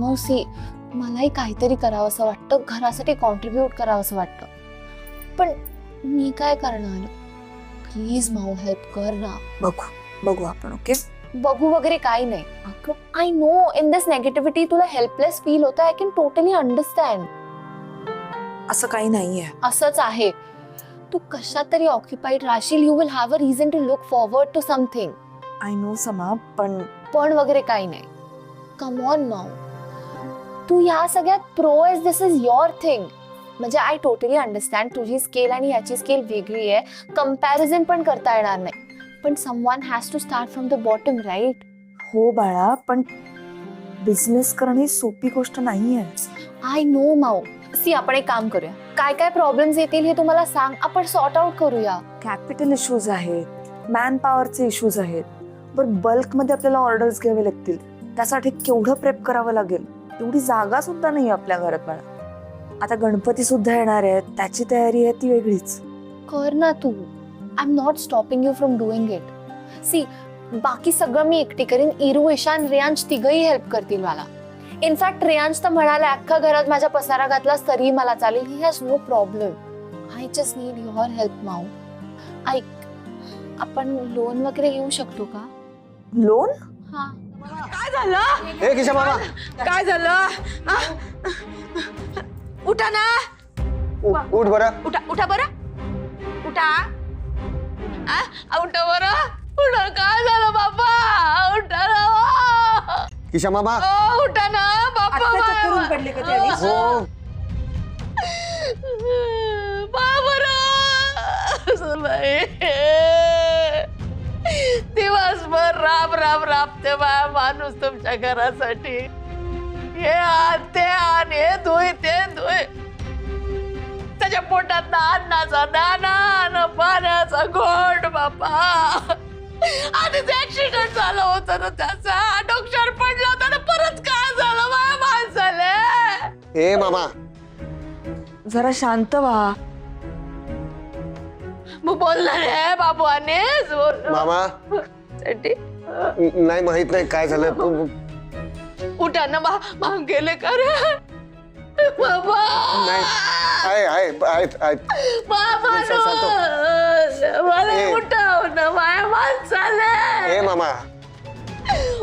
मौसी मलाही काहीतरी करावंसं वाटतं, घरासाठी कॉन्ट्रीब्यूट करावंसं वाटतं, पण मी काय करणार? प्लीज माऊ हेल्प कर ना. बघू आपण. ओके, बघू वगैरे काही नाही. I know in this negativity तुला हेल्पलेस फील होतं. I can totally understand. असं काही नाहीये. असंच आहे. तू कशात तरी ऑक्युपाइड राहशील. You will have a reason to look forward to something. I know समा, पण वगैरे काही नाही. कम ऑन माऊ, तू या सगळ्यात प्रो आहेस. दिस इज युअर थिंग. म्हणजे आय टोटली अंडरस्टँड तुझी स्केल आणि याची स्केल वेगळी आहे. कंपॅरिझन पण करता येणार नाही. पण someone has to start from the bottom, right? हो बाळा, पण बिझनेस करणं ही सोपी गोष्ट नाहीये. I know Mau. सी, आपण एक काम करूया. काय काय प्रॉब्लेम्स येतील हे तुम्हाला सांग, आपण सॉर्ट आउट करूया. कॅपिटल इश्यूज आहेत, मॅन पॉवरचे इश्यूज आहेत. बरं, बल्क मध्ये आपल्याला ऑर्डर्स घ्यावे लागतील. त्यासाठी केवढं प्रेप करावं लागेल. एवढी जागा सुद्धा नाही आपल्या घरात बाळा. आता गणपती सुद्धा येणार आहेत, त्याची तयारी आहे ती वेगळीच. कर ना तू. I am not stopping you from doing it. See, बाकी सगळं मी एकटी करीन. इरू, ईशान, रियांश तिघही हेल्प करतील मला. इनफॅक्ट रियांश तर म्हणाला अख्खा घरात माझ्या पसारा घातलास तरी मला चालेल. He has no problem. I just need your help माऊ. ऐक, आपण लोन वगैरे घेऊ शकतो का? लोन? हा. काय झालं? हे किशा मामा, काय झालं? उठा ना. उठ बरं. उठा बरं. उठा. उठा बरं. उठा. काय झालं बाबा? उठा ना. किशा मामा, उठा ना बाबा. पडले का त्याने? हो. दिवसभर राबते बाया माणूस तुमच्या घरासाठी. हे आण ते आण, हे धुई ते धुई. त्याच्या पोटात अन्नाचा दाना न पाण्याचा घोट बापा. आधीच ऍक्सिडेंट झालं होतं ना त्याचा. डोक्यावर पडलं होतं ना. परत काय झालं बाया माणसाले? ए मामा, जरा शांत व्हा. मग बोलणार आहे बाबूने. मामा नाही माहित नाही काय झालं. उठा ना. माग गेले का रे बाबा? नाही, आहे बाबा मला उठाव ना माया माणसाले. ए मामा,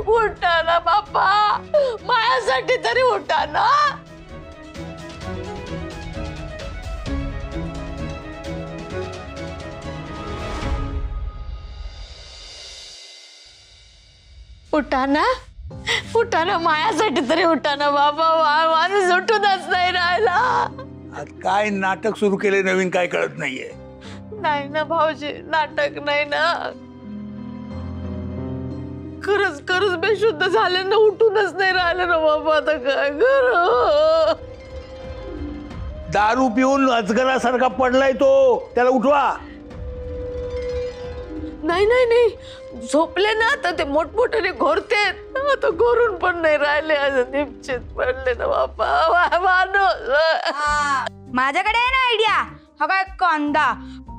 उठा ना बापा. मायासाठी तरी उठा ना. उठा ना. उठा ना. मायासाठी तरी उठा ना बाबा. माणूस उठूनच नाही राहिला. आज काय नाटक सुरू केले नवीन काय कळत नाहीये. नाही ना भाऊजी, नाटक नाही ना. खरंच बेशुद्ध झाले ना. उठूनच नाही राहिले ना बाबा. आता काय करू? दारू पिऊन अजगरासारखा पडलाय तो. त्याला उठवा. नाही झोपले ना तर ते मोठमोठ्याने घोरते. आता घोरून पण नाही राहिले. निश्चित पडले ना बाबा माणूस. माझ्याकडे आहे ना आयडिया. हा काय कांदा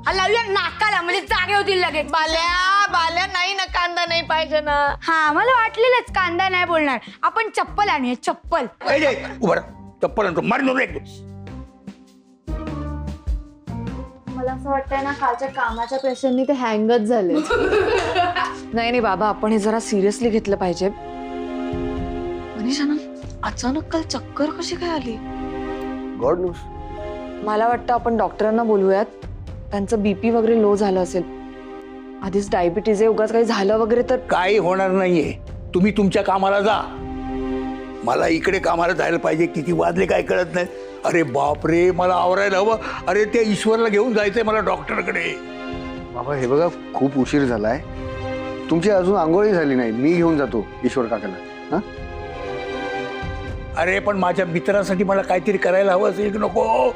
हा लावूया नाकाला, म्हणजे जागे होतील लगेच. बाल्या नाही ना. कांदा नाही पाहिजे ना. हा, मला वाटलेलंच कांदा नाही बोलणार. आपण चप्पल आणूया. चप्पल. उभा चप्पल आणतो. मारून एक मला असं वाटतंय ना, कालच्या कामाच्या प्रेशरनी ते हँगच झाले. नाही बाबा, आपण हे जरा सिरियसली घेतलं पाहिजे. मनीषा, अचानक काल चक्कर कशी काय आली? God news. मला वाटतं आपण डॉक्टरांना बोलूयात. त्यांचं बीपी वगैरे लो झालं असेल. आधीच डायबिटीज आहे, उगाच काही झालं वगैरे तर. काही होणार नाहीये. तुम्ही तुमच्या कामाला जा. मला इकडे कामाला जायला पाहिजे. किती वाजले काय कळत नाही. अरे बापरे, मला आवरायला हवं. अरे त्या ईश्वरला घेऊन जायचंय मला डॉक्टरकडे. बाबा हे बघा, खूप उशीर झालाय. तुमची अजून आंघोळी झाली नाही. मी घेऊन जातो ईश्वर काकाला. अरे पण माझ्या मित्रासाठी मला काहीतरी करायला हवं असेल की नको?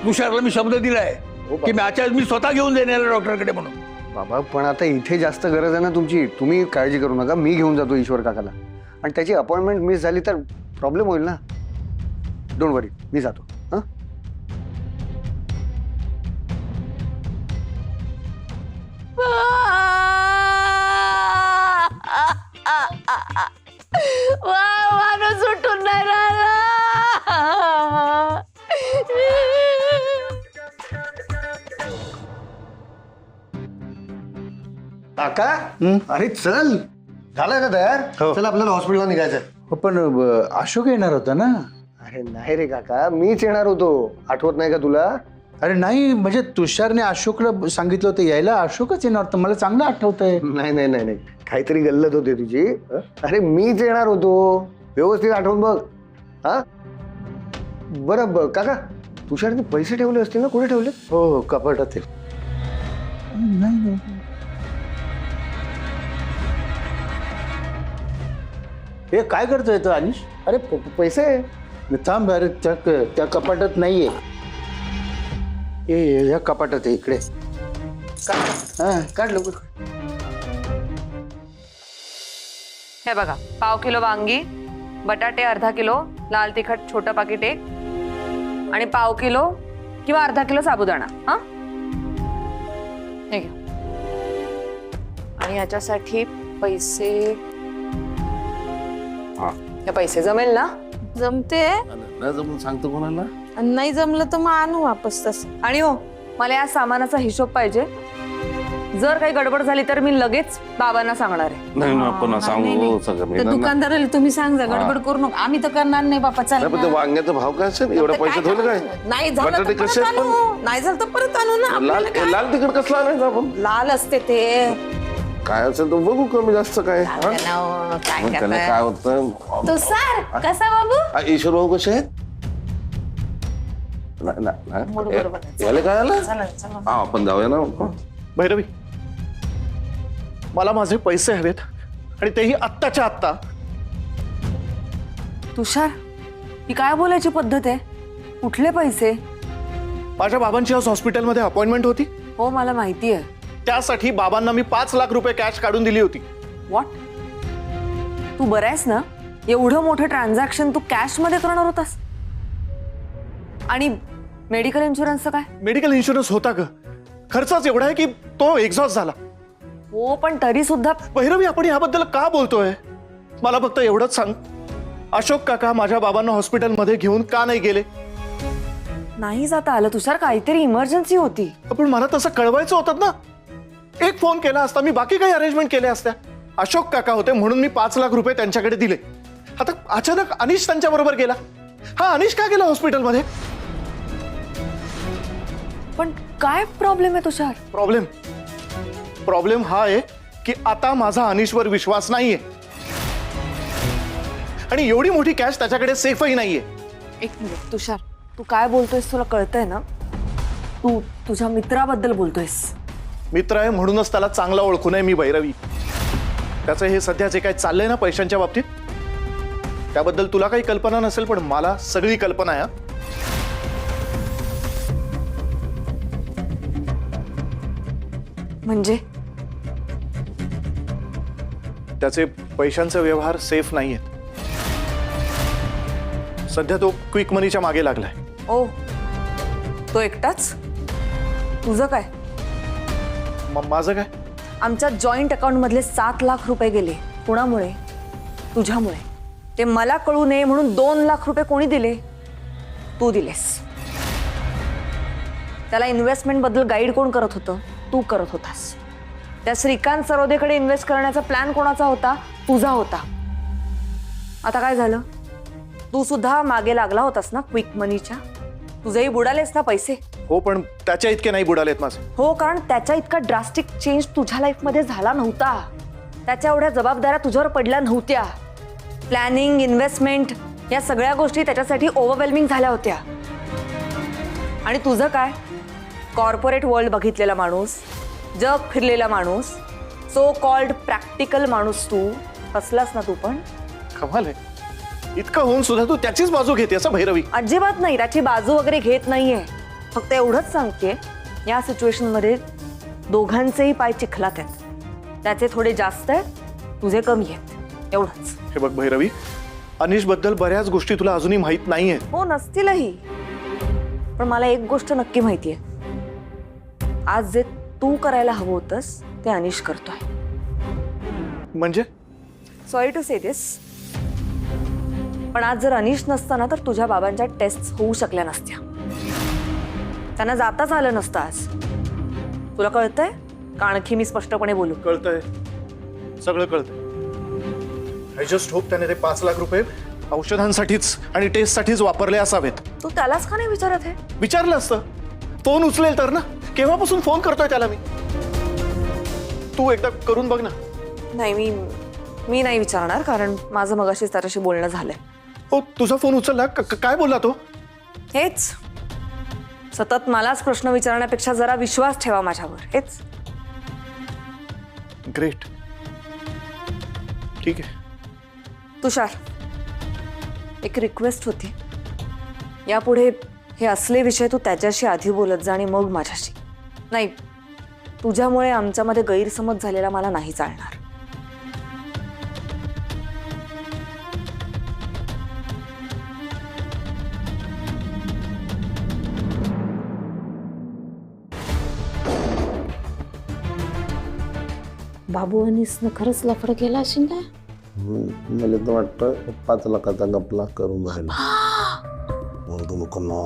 तुषारला मी शब्द दिलाय की मी स्वतः घेऊन जाईन याला डॉक्टरकडे म्हणून. बाबा पण आता इथे जास्त गरज आहे ना तुमची. तुम्ही काळजी करू नका. मी घेऊन जातो ईश्वर काकाला. आणि त्याची अपॉइंटमेंट मिस झाली तर प्रॉब्लेम होईल ना. डोंट वरी, मी जातो. माणूस सुटून नाही राहिला. काका अरे चल झालंय ना तयार हो. चल आपल्याला हॉस्पिटलला निघायचं. पण अशोक येणार होता ना. अरे नाही रे काका मीच येणार होतो आठवत नाही का तुला. अरे नाही म्हणजे तुषारने अशोकला सांगितलं होतं यायला, अशोकच येणार होतं, मला चांगलं आठवतंय. नाही नाही नाही नाही काहीतरी गल्लत होते तुझी. अरे मीच येणार होतो व्यवस्थित आठवून बघ. हा बरं काका तुषारने पैसे ठेवले असतील ना, कुठे ठेवले. हो हो कपाटात आहे. नाही नाही हे काय करतोय तो अनिश. अरे पैसे थांब अरे त्या कपाटात नाहीये. ए ह्या कपाटात आहे इकडे. काढ लवकर. हे बघा 1/2 किलो वांगी, बटाटे अर्धा किलो, लाल तिखट छोटं पाकिट एक आणि 1/2 किलो किंवा अर्धा किलो साबुदाणा. हा हे घ्या. आणि याच्यासाठी पैसे. हे पैसे जमेल ना. जमते नाही जमून सांगतो कोणाला. नाही जमलं तर मग आणू वापस तसं. आणि हो मला या सामानाचा हिशोब पाहिजे. जर काही गडबड झाली तर मी लगेच बाबांना सांगणार आहे. नाही ना आपण नाही, सांगू नाही. सगळं त्या मिळणार ना. दुकानदाराला तुम्ही सांगा गडबड करू नका. आम्ही तर करणार नाही बापा. चल नाही, पण ते वांग्याचा भाव काय असेल एवढे पैसे ठेवले काय. नाही झालं तर बटाटे परत कसे आहेत आणू. नाही झालं तर परत आणू ना. लाल आपल्याला काय? लाल तिखट कसला आणायचं आपण. लाल असते ते. काय असेल तर बघू कमी जास्त काय. हा? काय मग त्याला करताय? काय होतं. तुषार कसा बाबू. ईश्वर भाऊ कसे आहेत. नाही, नाही, नाही. याला काय आलं. चला चला. हा आपण जाऊया ना. भैरवी मला माझे पैसे हवेत आणि तेही आत्ताच्या आत्ता. तुषार ही काय बोलायची पद्धत आहे. कुठले पैसे. माझ्या बाबांची आज हॉस्पिटलमध्ये अपॉइंटमेंट होती. हो मला माहिती आहे. त्यासाठी बाबांना मी 5 लाख रुपये कॅश काढून दिली होती. व्हॉट. तू बरं आहेस ना. एवढं मोठं ट्रान्झॅक्शन तू कॅश मध्ये करणार होतास. आणि मेडिकल इन्शुरन्सचं काय. मेडिकल इन्शुरन्स होता ग. खर्चच एवढा आहे की तो एक्झॉस्ट झाला. हो पण तरी सुद्धा. भैरवी आपण याबद्दल का बोलतोय. मला फक्त एवढंच सांग अशोक काका माझ्या बाबांना हॉस्पिटलमध्ये घेऊन का नाही गेले. नाही जाता आलं तुषार. काहीतरी इमर्जन्सी होती. पण मला तसं कळवायचं होतं ना. एक फोन केला असता मी बाकी काही अरेंजमेंट केल्या असत्या. अशोक काका होते म्हणून मी 5 लाख रुपये त्यांच्याकडे दिले. आता अचानक अनिश त्यांच्या बरोबर गेला. हा अनिश का गेला हॉस्पिटलमध्ये. पण काय प्रॉब्लेम आहे तुषार. प्रॉब्लेम हा आहे की आता माझा अनिशवर विश्वास नाहीये आणि एवढी मोठी कॅश त्याच्याकडे सेफही नाहीये. एक मिनिट तुषार. तू काय बोलतोयस तुला कळतंय ना. तू तुझ्या मित्राबद्दल बोलतोयस. मित्र आहे म्हणूनच त्याला चांगला ओळखून आहे मी भैरवी. त्याचं हे सध्या जे काही चाललंय ना पैशांच्या बाबतीत त्याबद्दल तुला काही कल्पना नसेल पण मला सगळी कल्पना आहे. म्हणजे त्याचे पैशांचे व्यवहार सेफ नाहीयेत. सध्या तो क्विक मनीच्या मागे लागलाय. ओ तो एकटाच. तुझं काय. माझं काय. आमच्या जॉईंट अकाउंट मधले 7 लाख रुपये गेले. कुणामुळे. तुझ्यामुळे. ते मला कळू नये म्हणून 2 लाख रुपये कोणी दिले. तू दिलेस. त्याला इन्व्हेस्टमेंट बद्दल गाईड कोण करत होतं. तू करत होतास. त्या श्रीकांत सरोदेकडे इन्व्हेस्ट करण्याचा प्लॅन कोणाचा होता. तुझा होता. आता काय झालं. तू सुद्धा मागे लागला होतास ना क्विक मनीच्या. तुझेही बुडालेस ना पैसे. हो पण त्याच्या इतके नाही बुडालेत माझे. हो कारण त्याच्या इतका ड्रास्टिक चेंज तुझ्या लाईफमध्ये झाला नव्हता. त्याच्या एवढ्या जबाबदाऱ्या तुझ्यावर पडल्या नव्हत्या. प्लॅनिंग इन्व्हेस्टमेंट या सगळ्या गोष्टी त्याच्यासाठी ओव्हरवेल्मिंग झाल्या होत्या. आणि तुझं काय. कॉर्पोरेट वर्ल्ड बघितलेला माणूस, जग फिरलेला माणूस, सो कॉल्ड प्रॅक्टिकल माणूस तू असलास ना. तू पण कमाल आहे. इतकं होऊन सुद्धा तू त्याचीच बाजू घेते असं भैरवी. अजिबात नाही. त्याची बाजू वगैरे घेत नाहीये. फक्त एवढंच सांगते या सिच्युएशन मध्ये दोघांचेही पाय चिखलात आहेत. त्याचे थोडे जास्त आहेत तुझे कमी आहेत. एवढंच. हे बघ भैरवी अनिश बद्दल बऱ्याच गोष्टी तुला अजूनही माहित नाहीये. हो नसतीलही. पण मला एक गोष्ट नक्की माहितीये. आज जे तू करायला हवं होतंस ते अनिश करतोय. म्हणजे सॉरी टू से दिस. पण आज जर अनिश नसता ना तर तुझ्या बाबांच्या टेस्ट होऊ शकल्या नसत्या. त्यांना जाताच आलं नसतं आज. तुला कळतंय का आणखी मी स्पष्टपणे बोलू? कळतंय, सगळं कळतंय. आय जस्ट होप त्याने ते 5 लाख रुपये औषधांसाठीच आणि टेस्टसाठीच वापरले असावेत. तू त्यालाच का नाही विचारत आहे? विचारलं असतं, फोन उचलेल तर ना. केव्हापासून फोन करतोय त्याला मी. तू एकदा करून बघ ना. नाही, मी नाही विचारणार, कारण माझं मगाशीच त्याच्याशी बोलणं झालंय. हो, तुझा फोन उचलला. काय बोलला तो? हेच, सतत मलाच प्रश्न विचारण्यापेक्षा जरा विश्वास ठेवा माझ्यावर, हेच. ग्रेट, ठीक आहे. तुषार, एक रिक्वेस्ट होती. यापुढे हे असले विषय तू त्याच्याशी आधी बोलत जा आणि मग माझ्याशी. नाही, तुझ्यामुळे आमच्यामध्ये गैरसमज झालेला मला नाही चालणार. बाबू अनिसनं खरंच लफडं केलं असेल ना. मला तर वाटतं 5 लाखाचा गपला करून राहिला. म्हणतो नको ना.